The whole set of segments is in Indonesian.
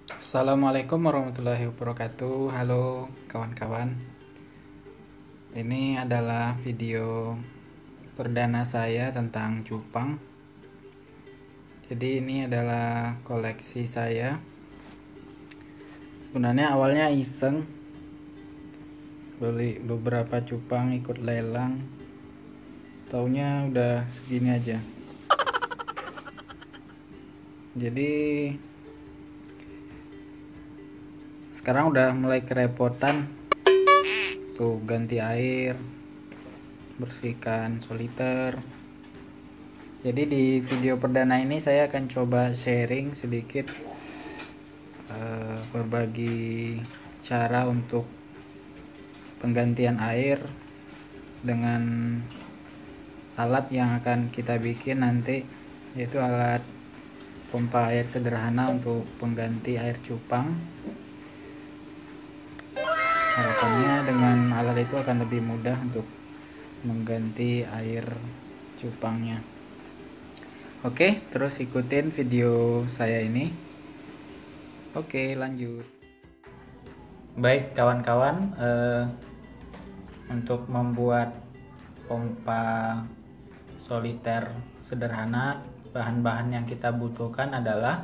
Assalamualaikum warahmatullahi wabarakatuh. Halo kawan-kawan. Ini adalah video perdana saya tentang cupang. Jadi ini adalah koleksi saya. Sebenarnya awalnya iseng beli beberapa cupang ikut lelang. Taunya udah segini aja. Jadi sekarang udah mulai kerepotan tuh ganti air, bersihkan soliter. Jadi di video perdana ini saya akan coba sharing sedikit berbagi cara untuk penggantian air dengan alat yang akan kita bikin nanti, yaitu alat pompa air sederhana untuk pengganti air cupang. Harapannya dengan alat itu akan lebih mudah untuk mengganti air cupangnya. Oke, terus ikutin video saya ini. Oke, lanjut. Baik kawan-kawan, untuk membuat pompa soliter sederhana, bahan-bahan yang kita butuhkan adalah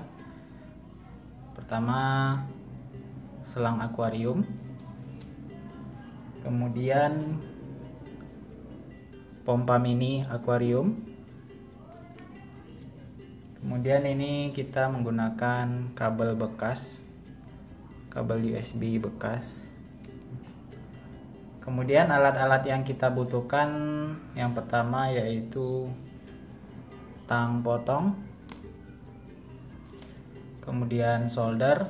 pertama selang akuarium, kemudian pompa mini akuarium, kemudian ini kita menggunakan kabel bekas, kabel USB bekas. Kemudian alat-alat yang kita butuhkan yang pertama yaitu tang potong, kemudian solder,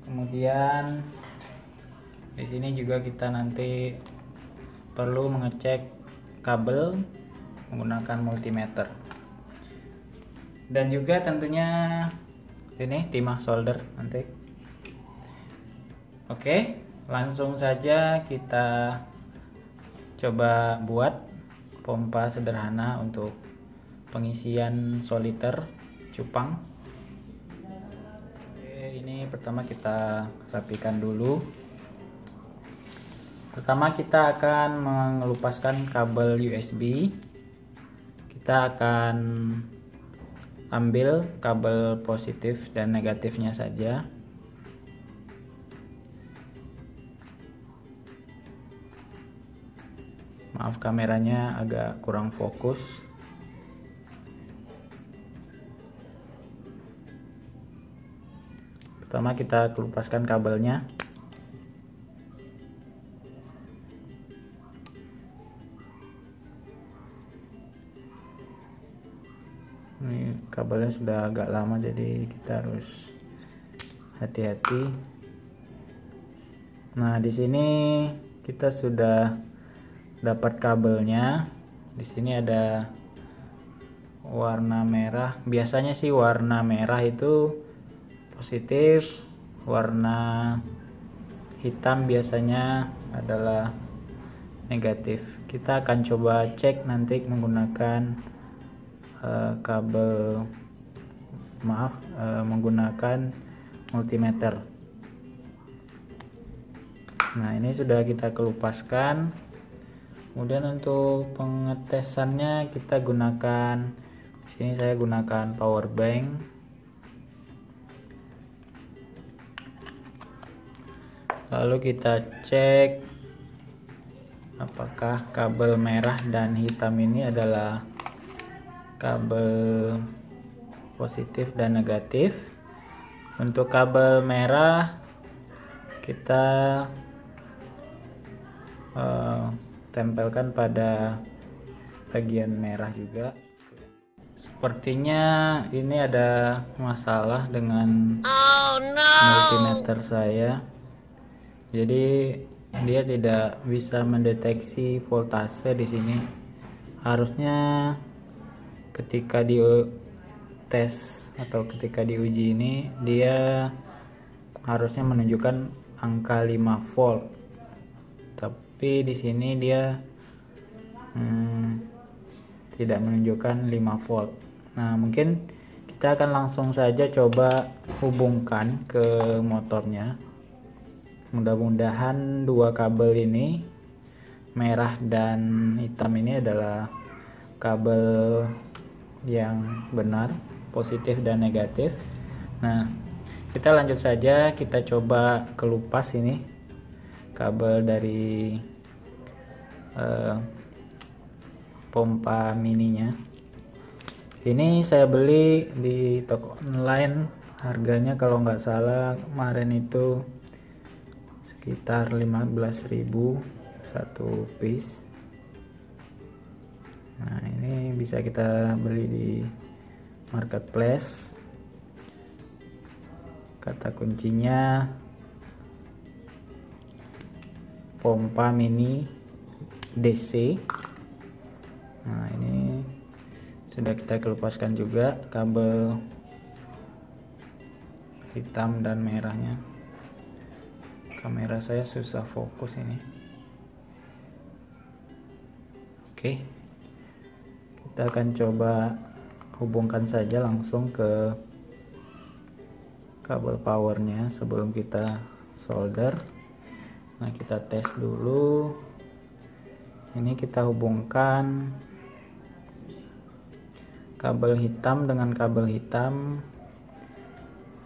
kemudian di sini juga kita nanti perlu mengecek kabel menggunakan multimeter, dan juga tentunya ini timah solder nanti. Oke, langsung saja kita coba buat pompa sederhana untuk pengisian soliter cupang. Ini pertama kita rapikan dulu. Pertama kita akan mengelupaskan kabel USB. Kita akan ambil kabel positif dan negatifnya saja. Maaf, kameranya agak kurang fokus. Pertama kita kelupaskan kabelnya. Ini kabelnya sudah agak lama, jadi kita harus hati-hati. Nah, di sini kita sudah dapat kabelnya. Di sini ada warna merah. Biasanya sih warna merah itu positif, warna hitam biasanya adalah negatif. Kita akan coba cek nanti menggunakan menggunakan multimeter. Nah, ini sudah kita kelupaskan. Kemudian untuk pengetesannya kita gunakan, di sini saya gunakan power bank. Lalu kita cek apakah kabel merah dan hitam ini adalah kabel positif dan negatif. Untuk kabel merah kita tempelkan pada bagian merah juga. Sepertinya ini ada masalah dengan multimeter saya. Jadi dia tidak bisa mendeteksi voltase di sini. Harusnya ketika di tes atau ketika diuji ini dia harusnya menunjukkan angka 5 volt. Tapi di sini dia tidak menunjukkan 5 volt. Nah, mungkin kita akan langsung saja coba hubungkan ke motornya. Mudah-mudahan dua kabel ini, merah dan hitam, ini adalah kabel yang benar, positif dan negatif. Nah, kita lanjut saja, kita coba kelupas ini kabel dari pompa mininya. Ini saya beli di toko online, harganya kalau nggak salah kemarin itu sekitar 15.000 satu piece. Nah, ini bisa kita beli di marketplace. Kata kuncinya pompa mini DC. Nah, ini sudah kita kelupaskan juga kabel hitam dan merahnya. Kamera saya susah fokus ini. Oke, kita akan coba hubungkan saja langsung ke kabel powernya sebelum kita solder. Nah, kita tes dulu. Ini kita hubungkan kabel hitam dengan kabel hitam.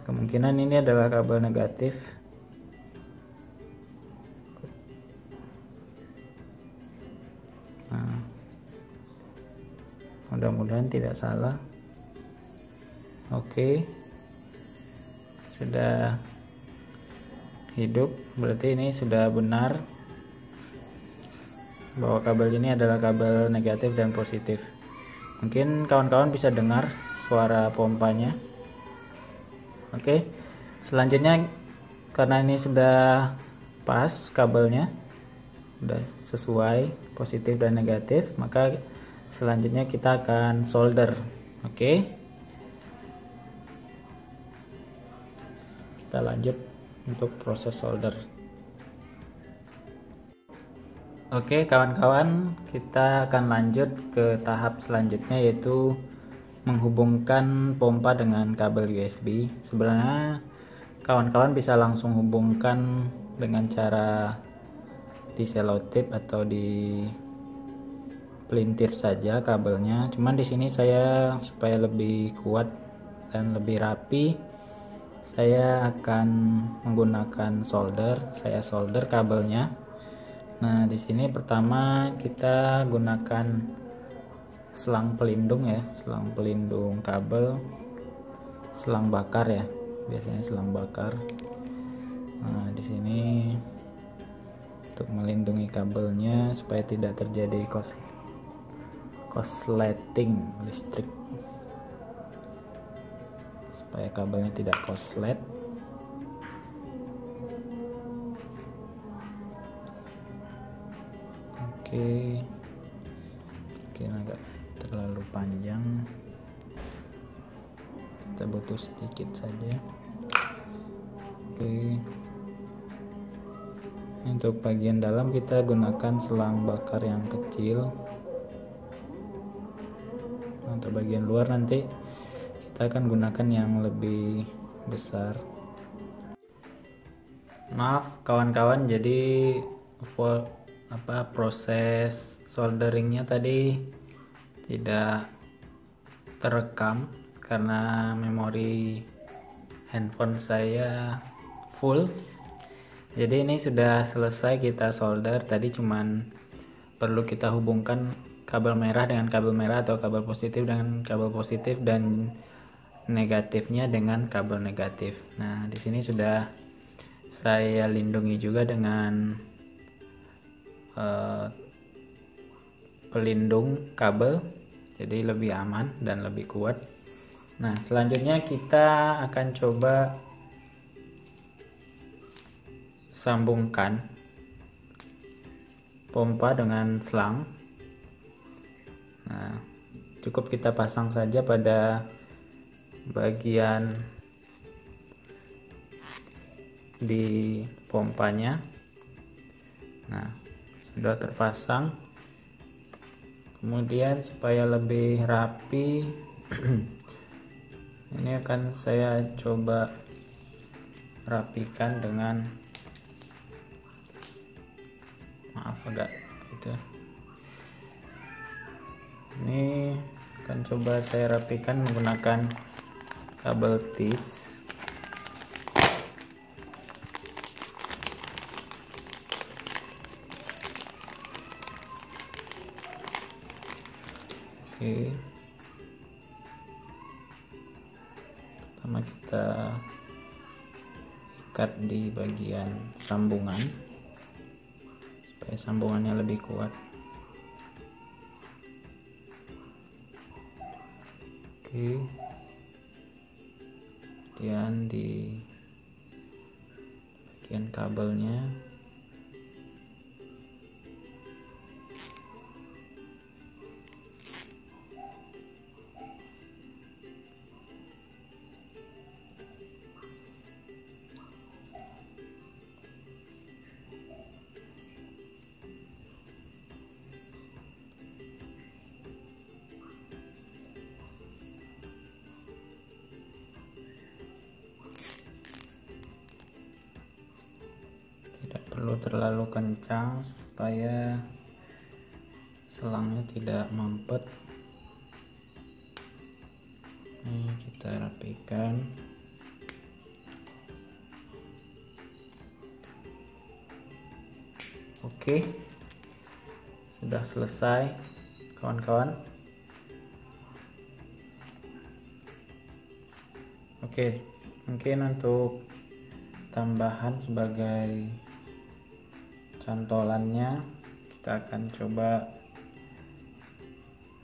Kemungkinan ini adalah kabel negatif. Nah, mudah-mudahan tidak salah. Oke, sudah hidup, berarti ini sudah benar bahwa kabel ini adalah kabel negatif dan positif. Mungkin kawan-kawan bisa dengar suara pompanya. Oke, selanjutnya karena ini sudah pas kabelnya, sudah sesuai positif dan negatif, maka selanjutnya kita akan solder. Oke, kita lanjut untuk proses solder. Oke kawan-kawan, kita akan lanjut ke tahap selanjutnya, yaitu menghubungkan pompa dengan kabel USB. Sebenarnya kawan-kawan bisa langsung hubungkan dengan cara di selotip atau di pelintir saja kabelnya. Cuman di sini saya supaya lebih kuat dan lebih rapi, saya akan menggunakan solder. Saya solder kabelnya. Nah, di sini pertama kita gunakan selang pelindung ya, selang pelindung kabel, selang bakar ya, biasanya selang bakar. Nah, di sini untuk melindungi kabelnya supaya tidak terjadi korsleting listrik, supaya kabelnya tidak korslet. Oke, mungkin agak terlalu panjang, kita butuh sedikit saja. Oke, untuk bagian dalam kita gunakan selang bakar yang kecil. Untuk bagian luar nanti kita akan gunakan yang lebih besar. Maaf kawan-kawan, jadi proses solderingnya tadi tidak terekam karena memori handphone saya full. Jadi ini sudah selesai kita solder. Tadi cuman perlu kita hubungkan kabel merah dengan kabel merah atau kabel positif dengan kabel positif dan negatifnya dengan kabel negatif. Nah, di sini sudah saya lindungi juga dengan pelindung kabel, jadi lebih aman dan lebih kuat. Nah, selanjutnya kita akan coba sambungkan pompa dengan selang. Nah, cukup kita pasang saja pada bagian di pompanya. Nah, sudah terpasang. Kemudian supaya lebih rapi Ini akan saya coba rapikan dengan, maaf agak itu. Ini akan coba saya rapikan menggunakan kabel tis. Oke, pertama kita ikat di bagian sambungan supaya sambungannya lebih kuat. Oke, kemudian di bagian kabelnya tidak perlu terlalu kencang supaya selangnya tidak mampet. Ini kita rapikan. Oke, sudah selesai kawan-kawan. Oke, mungkin untuk tambahan sebagai cantolannya, kita akan coba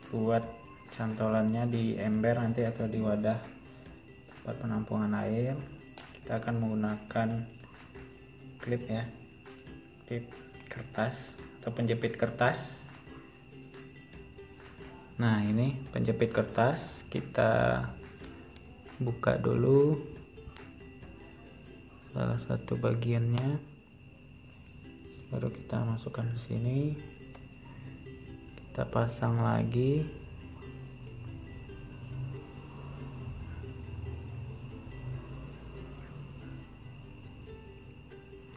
buat cantolannya di ember nanti atau di wadah tempat penampungan air. Kita akan menggunakan klip ya, klip kertas atau penjepit kertas. Nah, ini penjepit kertas, kita buka dulu salah satu bagiannya, baru kita masukkan ke sini, kita pasang lagi.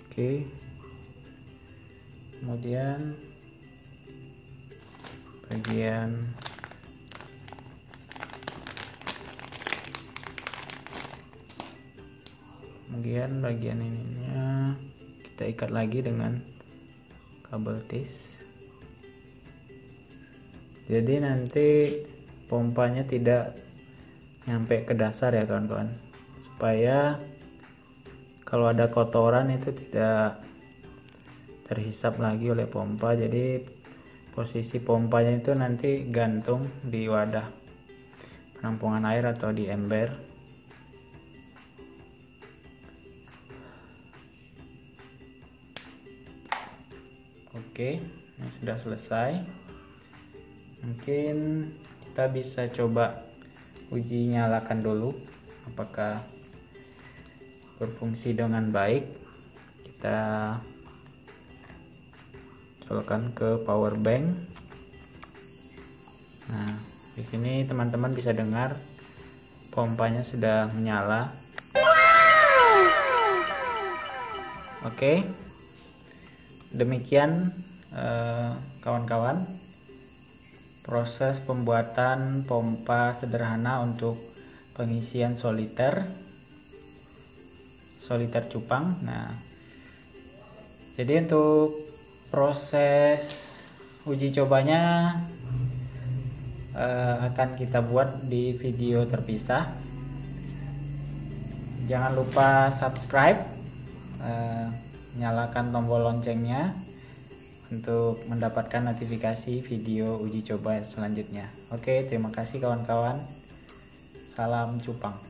Oke, kemudian bagian ininya kita ikat lagi dengan kabel tis. Jadi nanti pompanya tidak nyampe ke dasar ya kawan-kawan, supaya kalau ada kotoran itu tidak terhisap lagi oleh pompa. Jadi posisi pompanya itu nanti gantung di wadah penampungan air atau di ember. Oke, ini sudah selesai. Mungkin kita bisa coba uji nyalakan dulu apakah berfungsi dengan baik. Kita colokkan ke power bank. Nah, di sini teman-teman bisa dengar pompanya sudah menyala. Oke, demikian kawan-kawan proses pembuatan pompa sederhana untuk pengisian soliter cupang. Nah, jadi untuk proses uji cobanya akan kita buat di video terpisah. Jangan lupa subscribe, nyalakan tombol loncengnya untuk mendapatkan notifikasi video uji coba selanjutnya. Oke, terima kasih kawan-kawan. Salam cupang.